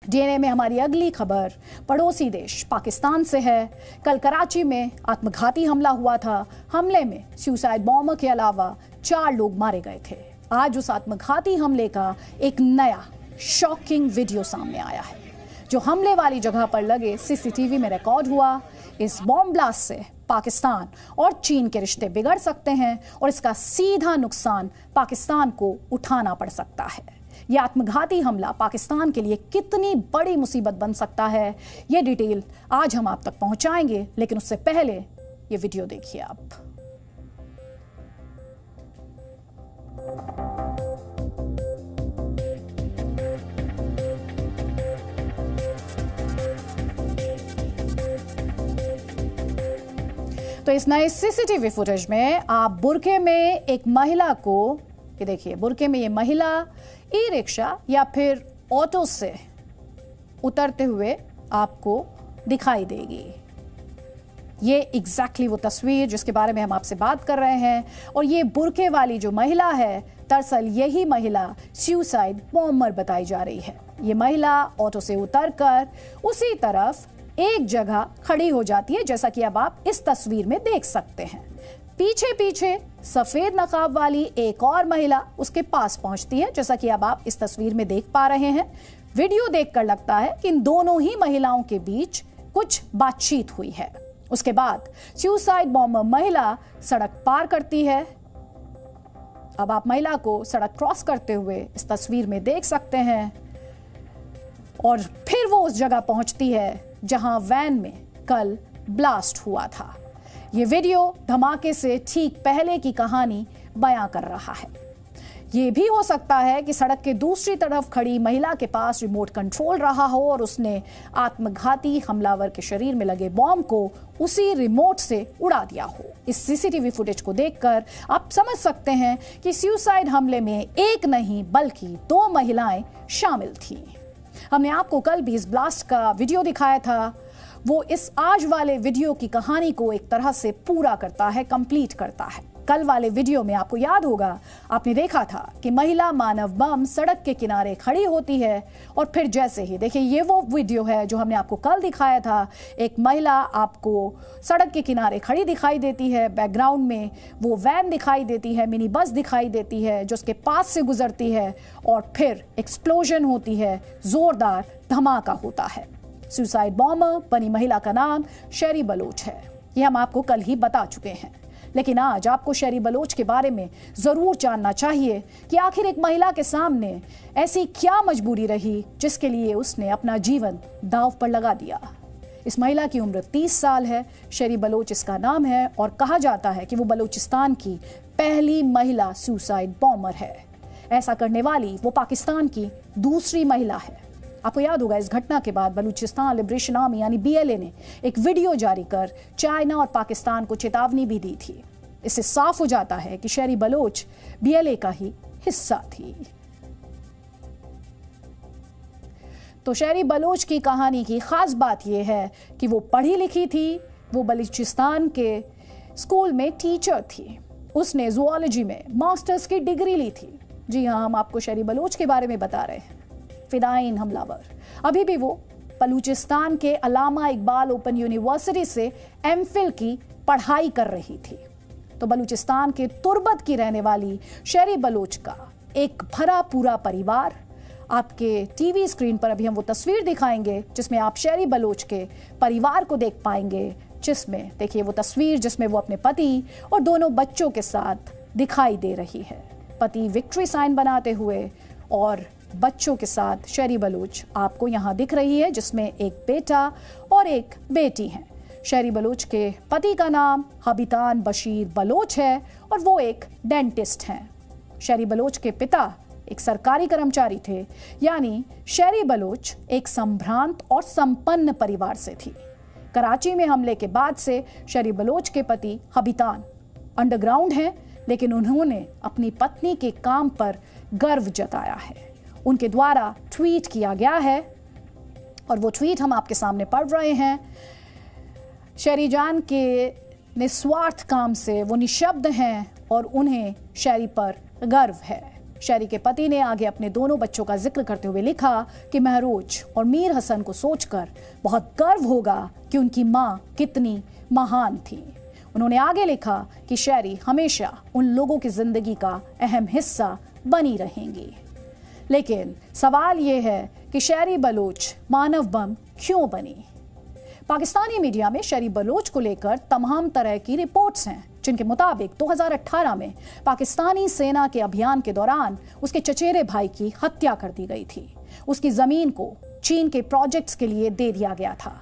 DNA में हमारी अगली खबर पड़ोसी देश पाकिस्तान से है। कल कराची में आत्मघाती हमला हुआ था। हमले में सुसाइड बॉम्बर के अलावा 4 लोग मारे गए थे। आज उस आत्मघाती हमले का एक नया शॉकिंग वीडियो सामने आया है, जो हमले वाली जगह पर लगे सीसीटीवी में रिकॉर्ड हुआ। इस बॉम्ब ब्लास्ट से पाकिस्तान और चीन के रिश्ते बिगड़ सकते हैं और इसका सीधा नुकसान पाकिस्तान को उठाना पड़ सकता है। यह आत्मघाती हमला पाकिस्तान के लिए कितनी बड़ी मुसीबत बन सकता है, यह डिटेल आज हम आप तक पहुंचाएंगे, लेकिन उससे पहले यह वीडियो देखिए आप। तो इस नए सीसीटीवी फुटेज में आप बुरके में एक महिला को, ये देखिए, बुरके में ये महिला ई रिक्शा या फिर ऑटो से उतरते हुए आपको दिखाई देगी। ये एग्जैक्टली वो तस्वीर जिसके बारे में हम आपसे बात कर रहे हैं। और ये बुरके वाली जो महिला है, दरअसल यही महिला सुसाइड बॉम्बर बताई जा रही है। ये महिला ऑटो से उतरकर उसी तरफ एक जगह खड़ी हो जाती है, जैसा कि अब आप इस तस्वीर में देख सकते हैं। पीछे पीछे सफेद नकाब वाली एक और महिला उसके पास पहुंचती है, जैसा कि अब आप इस तस्वीर में देख पा रहे हैं। वीडियो देखकर लगता है कि इन दोनों ही महिलाओं के बीच कुछ बातचीत हुई है। उसके बाद सुसाइड बॉम्बर महिला सड़क पार करती है। अब आप महिला को सड़क क्रॉस करते हुए इस तस्वीर में देख सकते हैं और फिर वो उस जगह पहुंचती है जहां वैन में कल ब्लास्ट हुआ था। ये वीडियो धमाके से ठीक पहले की कहानी बयां कर रहा है। ये भी हो सकता है कि सड़क के दूसरी तरफ खड़ी महिला के पास रिमोट कंट्रोल रहा हो और उसने आत्मघाती हमलावर के शरीर में लगे बॉम्ब को उसी रिमोट से उड़ा दिया हो। इस सीसीटीवी फुटेज को देखकर आप समझ सकते हैं कि सुसाइड हमले में एक नहीं बल्कि 2 महिलाएं शामिल थीं। हमने आपको कल भी इस ब्लास्ट का वीडियो दिखाया था। वो इस आज वाले वीडियो की कहानी को एक तरह से पूरा करता है, कंप्लीट करता है। कल वाले वीडियो में आपको याद होगा, आपने देखा था कि महिला मानव बम सड़क के किनारे खड़ी होती है और फिर जैसे ही, देखिए ये वो वीडियो है जो हमने आपको कल दिखाया था। एक महिला आपको सड़क के किनारे खड़ी दिखाई देती है, बैकग्राउंड में वो वैन दिखाई देती है, मिनी बस दिखाई देती है जो उसके पास से गुजरती है और फिर एक्सप्लोजन होती है, जोरदार धमाका होता है। सुसाइड बॉम्बर बनी महिला का नाम शेरी बलोच है। ये हम आपको कल ही बता चुके हैं, लेकिन आज आपको शेरी बलोच के बारे में जरूर जानना चाहिए कि आखिर एक महिला के सामने ऐसी क्या मजबूरी रही जिसके लिए उसने अपना जीवन दांव पर लगा दिया। इस महिला की उम्र 30 साल है। शेरी बलोच इसका नाम है और कहा जाता है कि वो बलूचिस्तान की पहली महिला सुसाइड बॉम्बर है। ऐसा करने वाली वो पाकिस्तान की दूसरी महिला है। आपको याद होगा, इस घटना के बाद बलूचिस्तान लिबरेशन आर्मी यानी BLA ने एक वीडियो जारी कर चाइना और पाकिस्तान को चेतावनी भी दी थी। इससे साफ हो जाता है कि शेरी बलोच BLA का ही हिस्सा थी। तो शेरी बलोच की कहानी की खास बात यह है कि वो पढ़ी लिखी थी। वो बलूचिस्तान के स्कूल में टीचर थी। उसने जूलॉजी में मास्टर्स की डिग्री ली थी। जी हाँ, हम आपको शेरी बलोच के बारे में बता रहे हैं। फिदाइन हमलावर। अभी भी वो बलूचिस्तान के अल्लामा इकबाल ओपन यूनिवर्सिटी से MPhil की पढ़ाई कर रही थी। तो बलूचिस्तान के तुर्बत की रहने वाली शेरी बलोच का एक भरा पूरा परिवार, आपके टीवी स्क्रीन पर अभी हम वो तस्वीर दिखाएंगे जिसमें आप शेरी बलोच के परिवार को देख पाएंगे, जिसमें देखिए वो तस्वीर जिसमें वो अपने पति और दोनों बच्चों के साथ दिखाई दे रही है। पति विक्ट्री साइन बनाते हुए और बच्चों के साथ शेरी बलोच आपको यहाँ दिख रही है, जिसमें एक बेटा और एक बेटी है। शेरी बलोच के पति का नाम हबीतान बशीर बलोच है और वो एक डेंटिस्ट हैं। शेरी बलोच के पिता एक सरकारी कर्मचारी थे, यानी शेरी बलोच एक संभ्रांत और संपन्न परिवार से थी। कराची में हमले के बाद से शेरी बलोच के पति हबीतान अंडरग्राउंड हैं, लेकिन उन्होंने अपनी पत्नी के काम पर गर्व जताया है। उनके द्वारा ट्वीट किया गया है और वो ट्वीट हम आपके सामने पढ़ रहे हैं। शेरी जान के निस्वार्थ काम से वो निशब्द हैं और उन्हें शेरी पर गर्व है। शेरी के पति ने आगे अपने दोनों बच्चों का जिक्र करते हुए लिखा कि महरोज और मीर हसन को सोचकर बहुत गर्व होगा कि उनकी मां कितनी महान थी। उन्होंने आगे लिखा कि शेरी हमेशा उन लोगों की जिंदगी का अहम हिस्सा बनी रहेंगी। लेकिन सवाल यह है कि शेरी बलोच मानव बम क्यों बनी? पाकिस्तानी मीडिया में शेरी बलोच को लेकर तमाम तरह की रिपोर्ट्स हैं, जिनके मुताबिक 2018 में पाकिस्तानी सेना के अभियान के दौरान उसके चचेरे भाई की हत्या कर दी गई थी। उसकी जमीन को चीन के प्रोजेक्ट्स के लिए दे दिया गया था।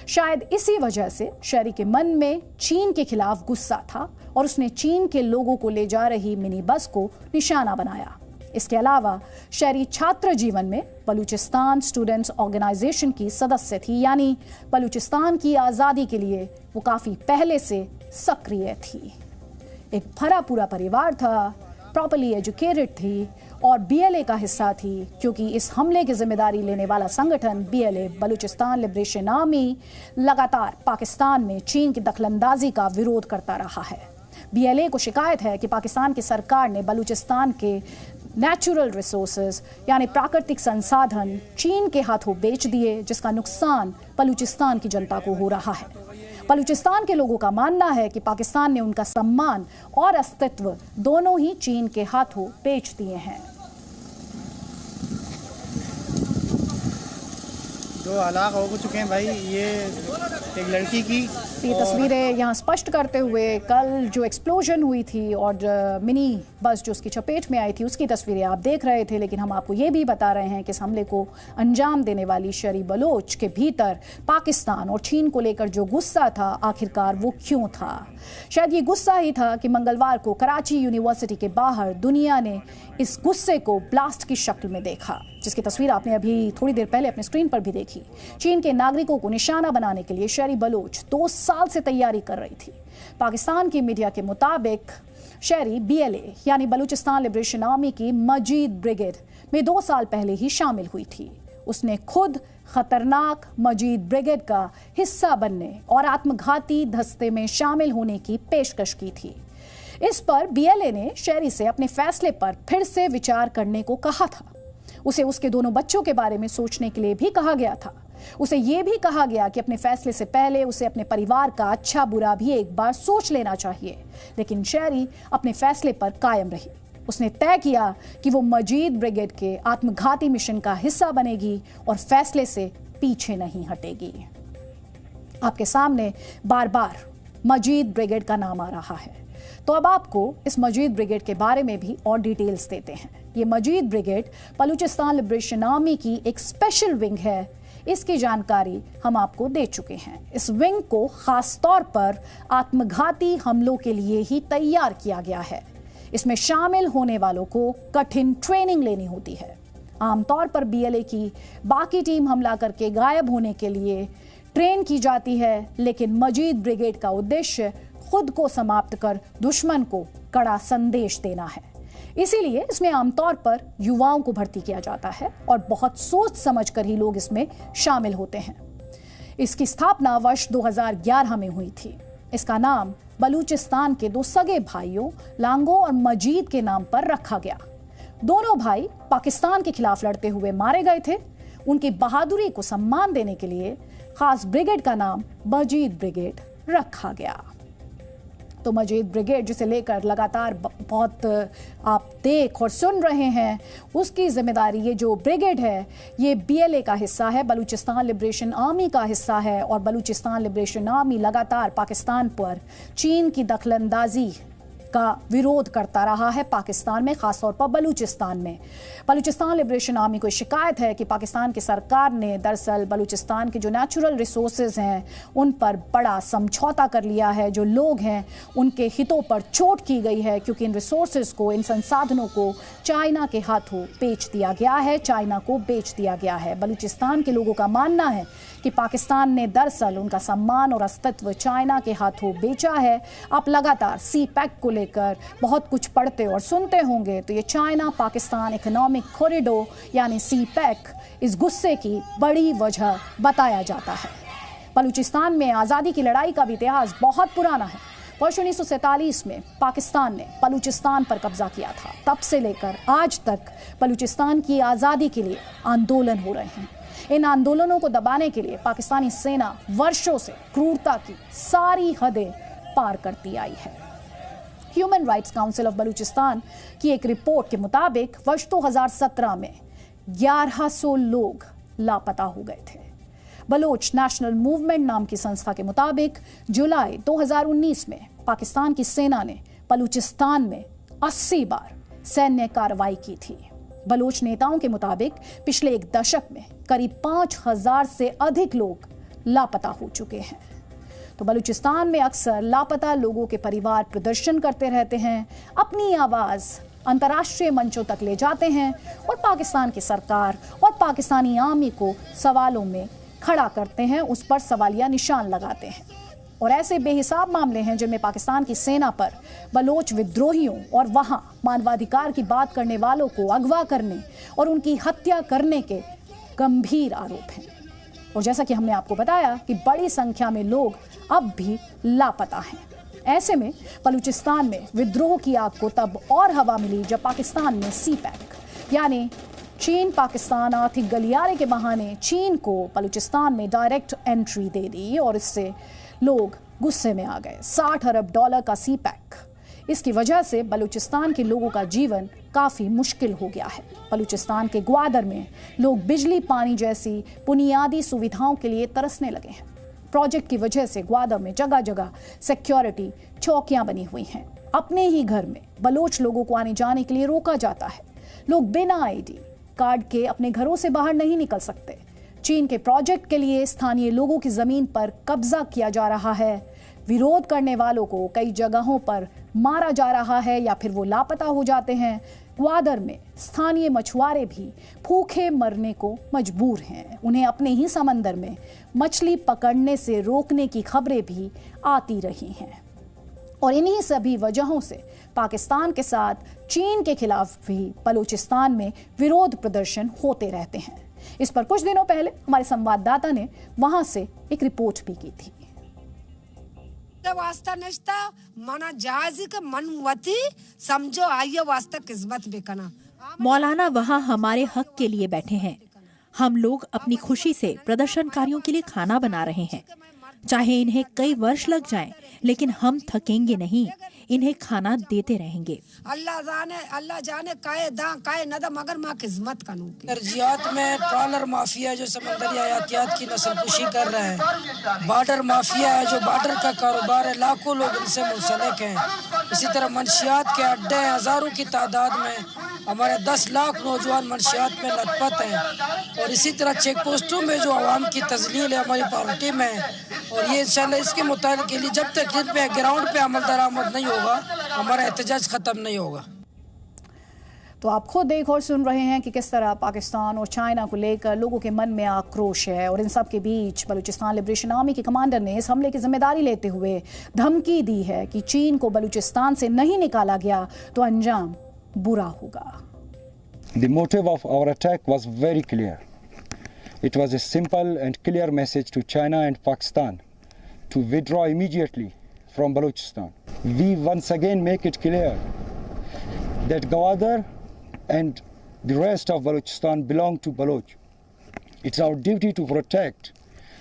शायद इसी वजह से शेरी के मन में चीन के खिलाफ गुस्सा था और उसने चीन के लोगों को ले जा रही मिनी बस को निशाना बनाया। इसके अलावा शेरी छात्र जीवन में बलूचिस्तान स्टूडेंट्स ऑर्गेनाइजेशन की सदस्य थी, यानी बलूचिस्तान की आज़ादी के लिए वो काफ़ी पहले से सक्रिय थी। एक भरा पूरा परिवार था, प्रॉपर्ली एजुकेटेड थी और बीएलए का हिस्सा थी, क्योंकि इस हमले की जिम्मेदारी लेने वाला संगठन बीएलए बलूचिस्तान लिबरेशन आर्मी लगातार पाकिस्तान में चीन की दखलंदाजी का विरोध करता रहा है। बीएलए को शिकायत है कि पाकिस्तान की सरकार ने बलूचिस्तान के नेचुरल रिसोर्सेज यानी प्राकृतिक संसाधन चीन के हाथों बेच दिए, जिसका नुकसान बलूचिस्तान की जनता को हो रहा है। बलूचिस्तान के लोगों का मानना है कि पाकिस्तान ने उनका सम्मान और अस्तित्व दोनों ही चीन के हाथों बेच दिए हैं। जो हालात हो चुके हैं भाई, ये एक लड़की की ये तस्वीरें यहाँ स्पष्ट करते हुए कल जो एक्सप्लोजन हुई थी और मिनी बस जो उसकी चपेट में आई थी उसकी तस्वीरें आप देख रहे थे। लेकिन हम आपको ये भी बता रहे हैं कि इस हमले को अंजाम देने वाली शेरी बलोच के भीतर पाकिस्तान और चीन को लेकर जो गुस्सा था, आखिरकार वो क्यों था? शायद ये गुस्सा ही था कि मंगलवार को कराची यूनिवर्सिटी के बाहर दुनिया ने इस गुस्से को ब्लास्ट की शक्ल में देखा, जिसकी तस्वीर आपने अभी थोड़ी देर पहले अपने स्क्रीन पर भी देखी। चीन के नागरिकों को निशाना बनाने के लिए शेरी बलोच 2 साल से तैयारी कर रही थी। पाकिस्तान की मीडिया के मुताबिक शेरी बीएलए यानी बलूचिस्तान लिबरेशन आर्मी की मजीद ब्रिगेड में 2 साल पहले ही शामिल हुई थी। उसने खुद खतरनाक मजीद ब्रिगेड का हिस्सा बनने और आत्मघाती दस्ते में शामिल होने की पेशकश की थी। इस पर बीएलए ने शेरी से अपने फैसले पर फिर से विचार करने को कहा था। उसे उसके दोनों बच्चों के बारे में सोचने के लिए भी कहा गया था। उसे यह भी कहा गया कि अपने फैसले से पहले उसे अपने परिवार का अच्छा बुरा भी एक बार सोच लेना चाहिए। लेकिन शेरी अपने फैसले पर कायम रही। उसने तय किया कि वो मजीद ब्रिगेड के आत्मघाती मिशन का हिस्सा बनेगी और फैसले से पीछे नहीं हटेगी। आपके सामने बार बार मजीद ब्रिगेड का नाम आ रहा है, तो अब आपको इस मजीद ब्रिगेड के बारे में भी और डिटेल्स देते हैं। ये मजीद ब्रिगेड बलूचिस्तान लिबरेशन आर्मी की एक स्पेशल विंग है। इसकी जानकारी हम आपको दे चुके हैं। इस विंग को खास तौर पर आत्मघाती हमलों के लिए ही तैयार किया गया है। इसमें शामिल होने वालों को कठिन ट्रेनिंग लेनी होती है। आमतौर पर बीएलए की बाकी टीम हमला करके गायब होने के लिए ट्रेन की जाती है, लेकिन मजीद ब्रिगेड का उद्देश्य खुद को समाप्त कर दुश्मन को कड़ा संदेश देना है। इसीलिए इसमें आमतौर पर युवाओं को भर्ती किया जाता है और बहुत सोच समझकर ही लोग इसमें शामिल होते हैं। इसकी स्थापना वर्ष 2011 में हुई थी। इसका नाम बलूचिस्तान के 2 सगे भाइयों लांगो और मजीद के नाम पर रखा गया। दोनों भाई पाकिस्तान के खिलाफ लड़ते हुए मारे गए थे। उनकी बहादुरी को सम्मान देने के लिए खास ब्रिगेड का नाम मजीद ब्रिगेड रखा गया। तो मजीद ब्रिगेड जिसे लेकर लगातार बहुत आप देख और सुन रहे हैं, उसकी जिम्मेदारी ये जो ब्रिगेड है ये बीएलए का हिस्सा है, बलूचिस्तान लिबरेशन आर्मी का हिस्सा है। और बलूचिस्तान लिबरेशन आर्मी लगातार पाकिस्तान पर चीन की दखलंदाजी का विरोध करता रहा है पाकिस्तान में, खासतौर पर बलूचिस्तान में। बलूचिस्तान लिबरेशन आर्मी को शिकायत है कि पाकिस्तान की सरकार ने दरअसल बलूचिस्तान के जो नेचुरल रिसोर्सेज हैं उन पर बड़ा समझौता कर लिया है। जो लोग हैं उनके हितों पर चोट की गई है, क्योंकि इन रिसोर्सेज को, इन संसाधनों को चाइना के हाथों बेच दिया गया है, चाइना को बेच दिया गया है। बलूचिस्तान के लोगों का मानना है कि पाकिस्तान ने दरअसल उनका सम्मान और अस्तित्व चाइना के हाथों बेचा है। आप लगातार CPEC को लेकर बहुत कुछ पढ़ते और सुनते होंगे, तो ये चाइना पाकिस्तान इकोनॉमिक कॉरिडोर यानी CPEC इस गुस्से की बड़ी वजह बताया जाता है। बलूचिस्तान में आज़ादी की लड़ाई का भी इतिहास बहुत पुराना है। वर्ष 1947 में पाकिस्तान ने बलूचिस्तान पर कब्जा किया था। तब से लेकर आज तक बलूचिस्तान की आज़ादी के लिए आंदोलन हो रहे हैं। इन आंदोलनों को दबाने के लिए पाकिस्तानी सेना वर्षों से क्रूरता की सारी हदें पार करती आई है। Human rights council of Balochistan की एक रिपोर्ट के मुताबिक वर्ष 2017 में 1100 लोग लापता हो गए थे। बलोच नेशनल मूवमेंट नाम की संस्था के मुताबिक जुलाई 2019 में पाकिस्तान की सेना ने बलूचिस्तान में 80 बार सैन्य कार्रवाई की थी। बलोच नेताओं के मुताबिक पिछले एक दशक में करीब 5000 से अधिक लोग लापता हो चुके हैं। तो बलूचिस्तान में अक्सर लापता लोगों के परिवार प्रदर्शन करते रहते हैं, अपनी आवाज अंतर्राष्ट्रीय मंचों तक ले जाते हैं और पाकिस्तान की सरकार और पाकिस्तानी आर्मी को सवालों में खड़ा करते हैं, उस पर सवालिया निशान लगाते हैं। और ऐसे बेहिसाब मामले हैं जिनमें पाकिस्तान की सेना पर बलोच विद्रोहियों और वहां मानवाधिकार की बात करने वालों को अगवा करने और उनकी हत्या करने के गंभीर आरोप हैं। और जैसा कि हमने आपको बताया कि बड़ी संख्या में लोग अब भी लापता हैं। ऐसे में बलूचिस्तान में विद्रोह की आग को तब और हवा मिली जब पाकिस्तान ने CPEC यानी चीन पाकिस्तान आर्थिक गलियारे के बहाने चीन को बलूचिस्तान में डायरेक्ट एंट्री दे दी और इससे लोग गुस्से में आ गए। $60 अरब का CPEC, इसकी वजह से बलूचिस्तान के लोगों का जीवन काफी मुश्किल हो गया है। बलूचिस्तान के ग्वादर में लोग बिजली पानी जैसी बुनियादी सुविधाओं के लिए तरसने लगे हैं। प्रोजेक्ट की वजह से ग्वादर में जगह जगह सिक्योरिटी चौकियां बनी हुई हैं। अपने ही घर में बलोच लोगों को आने जाने के लिए रोका जाता है। लोग बिना ID कार्ड के अपने घरों से बाहर नहीं निकल सकते। चीन के प्रोजेक्ट के लिए स्थानीय लोगों की जमीन पर कब्जा किया जा रहा है। विरोध करने वालों को कई जगहों पर मारा जा रहा है या फिर वो लापता हो जाते हैं। ग्वादर में स्थानीय मछुआरे भी भूखे मरने को मजबूर हैं। उन्हें अपने ही समंदर में मछली पकड़ने से रोकने की खबरें भी आती रही हैं। और इन्हीं सभी वजहों से पाकिस्तान के साथ चीन के खिलाफ भी बलूचिस्तान में विरोध प्रदर्शन होते रहते हैं। इस पर कुछ दिनों पहले हमारे संवाददाता ने वहां से एक रिपोर्ट भी की थी। वास्ता नश्ता मना जाजी के मनवती समझो आइए वास्ता किस्मत बेकना। मौलाना वहाँ हमारे हक के लिए बैठे हैं। हम लोग अपनी खुशी से प्रदर्शनकारियों के लिए खाना बना रहे हैं। चाहे इन्हें कई वर्ष लग जाएं, लेकिन हम थकेंगे नहीं। इन्हें खाना देते रहेंगे। अल्लाह जाने काए दा काए नदा मगर माँ किस्मत कानू की। तरजियात में ट्रॉलर माफिया जो समंदरी आयातियात की नस्लकुशी कर रहे हैं, बॉर्डर माफिया है जो बॉर्डर का कारोबार है, लाखों लोग इनसे मुंसलिक हैं। इसी तरह मंशियात के अड्डे हैं, हजारों की तादाद में। हमारे 10 लाख नौजवान मंशियात में लथपथ हैं। और इसी तरह चेक पोस्टों में जो आवाम की तजलील है हमारी पार्टी में। और ये इंशाल्लाह इसके मुताबिक के लिए जब तक इन पे ग्राउंड पे अमल दरामद नहीं होगा, हमारा एहतजाज खत्म नहीं होगा। तो आप खुद देख और सुन रहे हैं कि किस तरह पाकिस्तान और चाइना को लेकर लोगों के मन में आक्रोश है। और इन सब के बीच बलूचिस्तान लिबरेशन आर्मी के कमांडर ने इस हमले की जिम्मेदारी लेते हुए धमकी दी है कि चीन को बलूचिस्तान से नहीं निकाला गया तो अंजाम बुरा होगा। The motive of our attack was very clear. It was a simple and clear message to China and Pakistan to withdraw immediately from Balochistan. We once again make it clear that Gwadar and the rest of Balochistan belong to Baloch. It's our duty to protect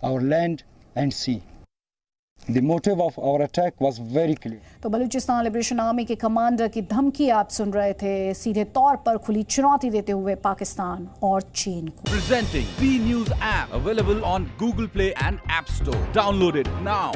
our land and sea. The motive of our attack was very clear. तो Balochistan liberation army के commander की धमकी आप सुन रहे थे, सीधे तौर पर खुली चुनौती देते हुए पाकिस्तान और चीन को। Presenting B News app available on Google Play and App Store. Download it now.